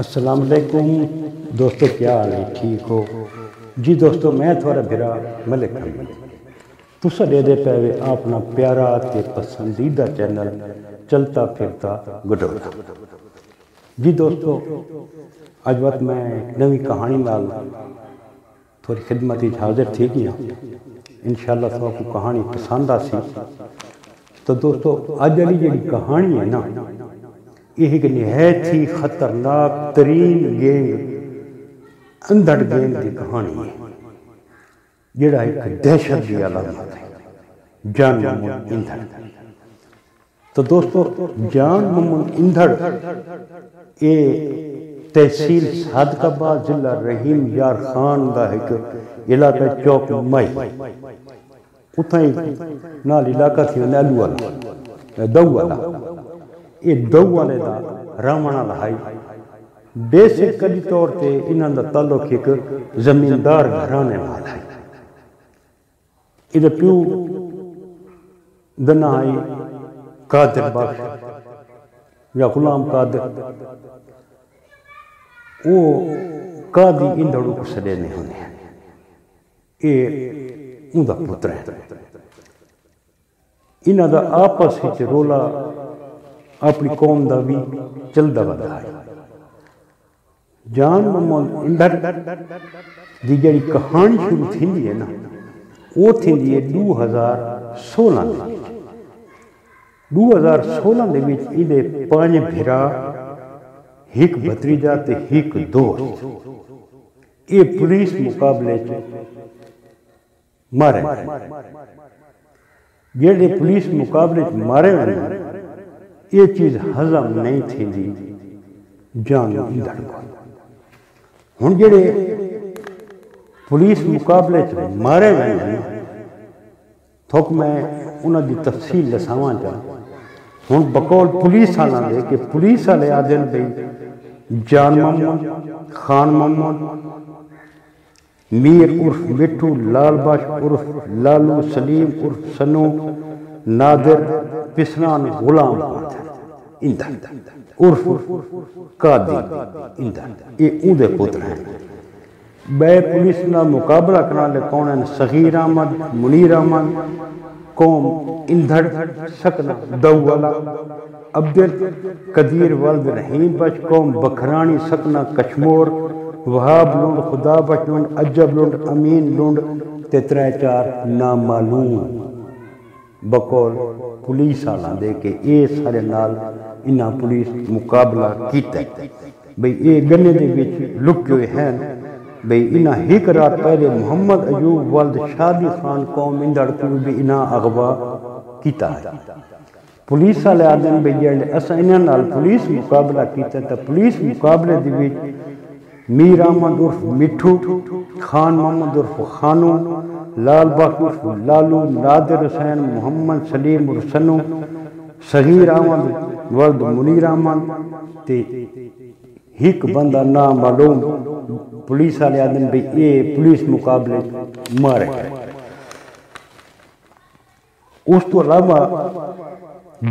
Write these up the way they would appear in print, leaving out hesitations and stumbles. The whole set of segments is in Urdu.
السلام علیکم دوستو، کیا حال ہے؟ ٹھیک ہو جی دوستو؟ میں تھوڑا بھرا ملک حمید تسا دے دے پہوے اپنا پیارا تے پسندیدہ چینل چلتا پھرتا گڈولا جی دوستو، آج وقت میں ایک نوی کہانی نال تھوڑی خدمت حاضر تھی گیا۔ انشاءاللہ تو آپ کو کہانی پسند آسی۔ تو دوستو، آج والی جڑی کہانی ہے نا، یہ ایک نہایت ہی خطرناک ترین گینگ، اندھڑ گینگ کی کہانی ہے، جڑا ایک دہشت کی علامت ہے، جان محمد اندھڑ۔ تو دوستو، جان محمد اندھڑ یہ تحصیل صادق آباد ضلع رحیم یار خان دا ایک علاقہ چوک مائی، اتھا ایک نال علاقہ تھی نیلو والا، دو والا۔ یہ دو والے دا رامانہ لہائی بیسیکلی طور تے انہاں دا تعلق ایک زمیندار گھرانے نال ہے۔ ادھر پیو دنا آئی قادر بخش یا غلام قادر، وہ قاضی اندھڑوں کو سڑے نہیں ہونے ہیں، یہ ان دا پتر ہے۔ انہاں دا آپس ہی رولا اپنی قوم دا بھی چلدا ودا ہے۔ جان محمد اندھڑ دی جڑی کہانی شروع تھیندی ہے نا، وہ تھیندی ہے 2016 میں۔ 2016 دے وچ ایدے 5 بھرا، ایک بھتریجا تے ایک دوست، یہ پولیس مقابلے چ مارے جڑے پولیس مقابلے چ مارے ہوئے، یہ چیز ہضم نہیں تھی دی جان اندھڑ کو۔ ہن جڑے پولیس مقابلے چ مارے ہوئے ہیں، تھوک میں انہاں دی تفصیل دساواں چاہاں۔ ہن بقول پولیس والا دے کہ پولیس والے آدھن بھئی جان محمد، خان محمد، میر عرف مٹھو، لال بخش عرف لالو، سلیم عرف سنو، نادر پسنان، غلام اندھڑ عرف قادی اندھڑ، یہ اون دے پتر ہیں۔ بے پولیس نہ مقابلہ کرنے کون ہیں؟ صغیر احمد، منیر احمد، قوم اندھڑ سکنا دو والا، عبد القدیر ولد رحیم بخش، قوم بکھرانی سکنا کشمور، وہاب لونڈ، خدا بخش لونڈ، عجب لونڈ، امین لونڈ تے 3-4 نامعلوم۔ بقول پولیس والا دے کہ اے سارے نال انہاں پولیس مقابلہ کیتا ہے بھئی اے گنے دے وچ لک ہوئے ہیں بھئی انہاں ایک رات پہلے محمد ایوب ولد شادی خان قوم اندھڑ کو بھی انہاں اغوا کیتا ہے۔ پولیس والے آدم بھئی جڑے اساں انہاں نال پولیس مقابلہ کیتا ہے، تو پولیس مقابلے دے وچ میر احمد عرف مٹھو، خان محمد عرف خانو، لال بخش عرف لالو، نادر حسین، محمد سلیم عرف سنو، صغیر احمد ولد منیر احمد تے ایک بندہ نامعلوم۔ پولیس والے آدم بھی یہ پولیس مقابلے مارے۔ اس تو علاوہ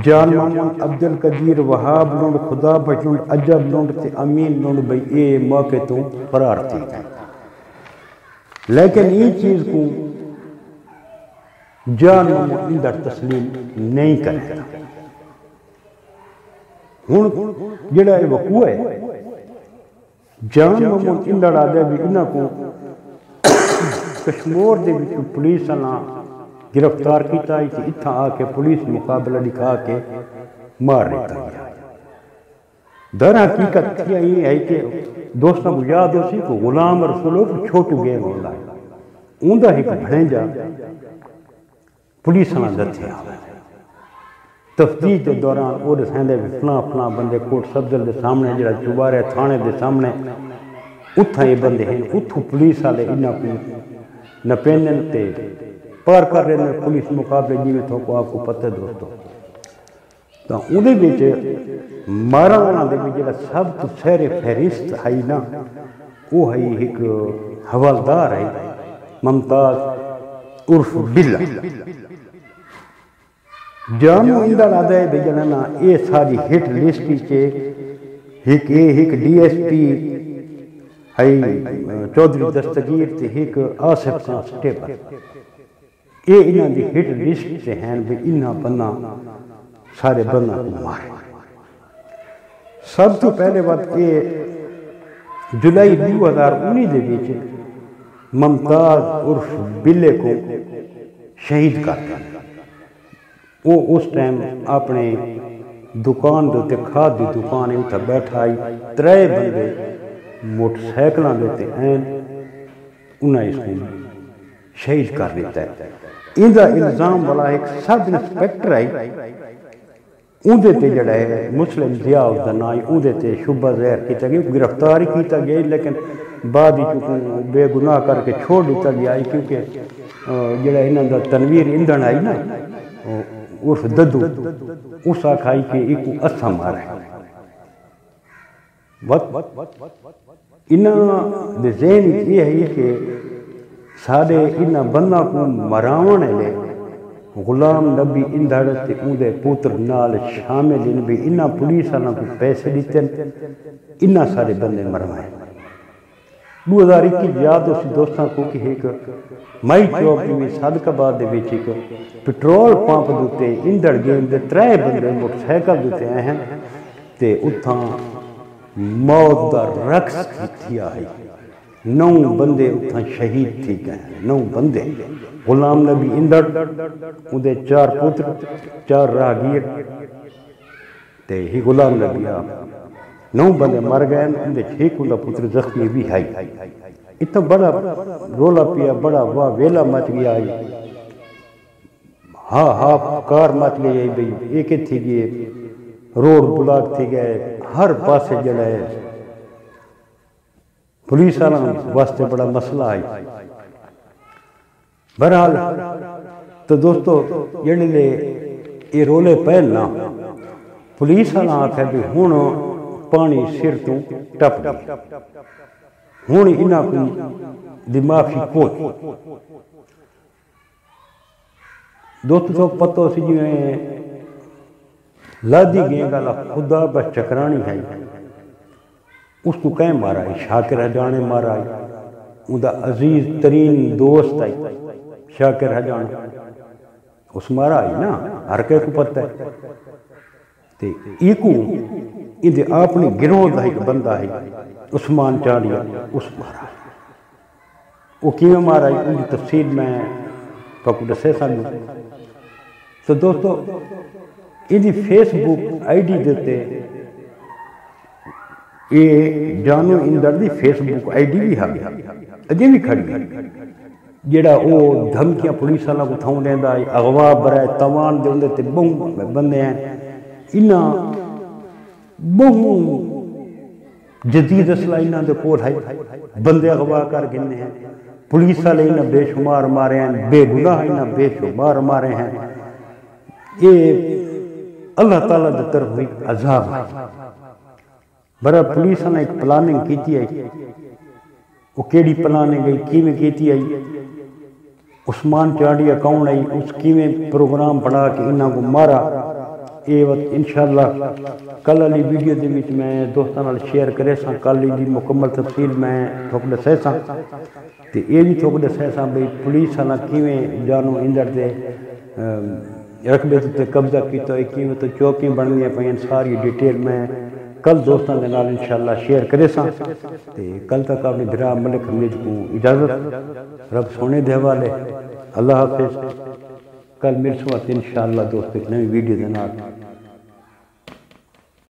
جان محمد، عبد القدیر، وہاب لونڈ، خدا بخش لونڈ، عجب لونڈ تے امین لونڈ بھی یہ موقع تو فرار تھی گئے، لیکن یہ چیز کو جان محمد اندھڑ تسلیم نہیں کرے گا۔ ہن جڑا یہ وقوع ہے، جان محمد اندھڑ آدھے بھی انہاں کو کشمور دے وچ پولیس والا گرفتار کیتا ہے کہ اتھا آ کے پولیس مقابلہ دکھا کے مار دیتا گیا۔ در حقیقت یہ ہے کہ دوستوں کو یاد ہو سی کہ غلام رسولو چھوٹو گیم ہوتا ہے، اون دا ایک بھڑنجا پولیس والا دتھے آوے، تفتیش کے دوران وہ دسیندے بھی فلاں بندے کوٹ صدر دے سامنے جڑا چوبارے تھانے دے سامنے اتھا یہ بندے ہیں، اتھو پولیس والے انہاں کو نپینن تے پار کر رہے ہیں پولیس مقابلے جی میں تو آپ کو پتہ دوستو۔ تو انہیں بیچ مارا ہونا دے بھی جڑا سب تو سیر فہرست ہے نا، وہ ہے ایک حوالدار ہے ممتاز عرف بلہ۔ جان اندھڑ آدھے بھی جنہاں یہ ساری ہٹ لسٹی چے ایک DSP ہے چودھری دستگیر تے ایک آصف کانسٹیبل، یہ انہاں دی ہٹ لسٹ سے ہیں بھی انہاں بنا سارے بنا کو مارے۔ سب تو پہلے وقت یہ جولائی 2019 دے وچ ممتاز عرف بلے کو شہید کر دیا۔ وہ اس ٹائم اپنے دکان دے کھاد دی دکان اتھا بیٹھا آئی، 3 بندے موٹر سائیکلاں دے ہیں، انہیں اس کو شہید کر دیتا ہے۔ ان دا الزام والا ایک سب انسپیکٹر آئی، اندے تے جڑا ہے مسلم ضیاء دا نائی، اندے تے شبہ ظاہر کیتا گیا، گرفتاری کیتا گیا، لیکن بعد ہی چونکہ بے گناہ کر کے چھوڑ دیتا گیا، کیونکہ جڑا انہاں دا تنویر ایندھن آئی نا عرف ددو، اس آکھائی کہ ایک اسا مارا ہے۔ انہاں دے ذہن یہ ہے کہ سارے انہاں بندہ کو مراونے لے غلام نبی اندھڑ تے اندے پوتر نال شامل ان بھی انہاں پولیس آنا کو پیسے دیتے انہاں سارے بندے مروائے۔ 2021 یاد اسی دوستاں کو کہ ایک مائی چوک میں صادق آباد دے وچ ایک پٹرول پمپ دوتے اندھڑ گیم دے 3 بندے موٹر سائیکل دوتے آئے ہیں تے اتھاں موت دا رقص تھی آئی، 9 بندے اتھاں شہید تھی گئے ہیں، 9 بندے۔ غلام نبی اندھڑ اندے 4 پتر، 4 راہگیر تے ہی غلام نبی آپ 9 بندے مر گئے، اندے 6 کنڈا پتر زخمی بھی ہے۔ اتنا بڑا رولا پیا، بڑا واہ ویلا مچ گیا، ہاں کار مچ گئی بھئی، ایک تھی گئے روڈ بلاک تھی گئے، ہر پاسے جڑا ہے پولیس آنا واسطے بڑا مسئلہ آئی۔ بہرحال تو دوستو جڑے لے یہ رولے پہلنا پولیس آنا آتا ہے بھی ہون پانی سر تو ٹپ گئی، ہون انہاں کو دماغی کوئی دوستو تو پتہ سی جو ہیں لادی گئے گالا خدا بس چکرانی ہے، اس کو کہیں مارا ہے، شاکر حجانے مارا ہے، اندھا عزیز ترین دوست ہے شاکر حجانے، اس مارا ہے نا ہر کے کو پتہ ہے۔ ایکو اندھے اپنی گروہ دا ایک بندہ ہے عثمان چاڑیا، اس مارا ہے۔ وہ کیوں مارا ہے ان کی تفصیل میں پاکو دسے سانگو۔ تو دوستو ان کی فیس بک آئی ڈی دیتے یہ جانو اندر the face book I D بھی ہے اجے بھی کھڑی ہے، جیڑا وہ دھمکیاں پولیس والا کو تھاؤں لیندہ ہے، اغوا برائے توان دے اندے تے بہوں بندے ہیں، انہاں بہوں جدید اسلحہ انہاں دے کول ہے، بندے اغوا کر گنے ہیں، پولیس والے انہاں بے شمار مارے ہیں، بے گناہ انہاں بے شمار مارے ہیں۔ یہ اللہ تعالیٰ دے طرف ہوئی عذاب ہے۔ برا پولیس نے ایک پلاننگ کیتی ہے، وہ کیڑی پلاننگ گئی کیویں کیتی ہے، عثمان چاڑیا کون ہے، اس کیویں پروگرام بنا کے انہاں کو مارا۔ یہ وقت انشاءاللہ کل علی ویڈیو دے وچ میں دوستاں نال شیئر کرے ساں، کل دی مکمل تفصیل میں تھوک دسے ساں تے یہ بھی تھوک دسے ساں بھئی پولیس والا کیویں جانو اندر دے رقبے تے قبضہ کیتا ہے، کیویں تو چوکیں بن گئے پئیں، ساری ڈیٹیل میں کل دوستاں دے نال انشاءاللہ شیئر کرے ساں تے کل تک اپنے بھرا ملک حمید کو اجازت، رب سونے دے حوالے، اللہ حافظ۔ کل ملسوں انشاءاللہ دوست ایک نئی ویڈیو دے نال۔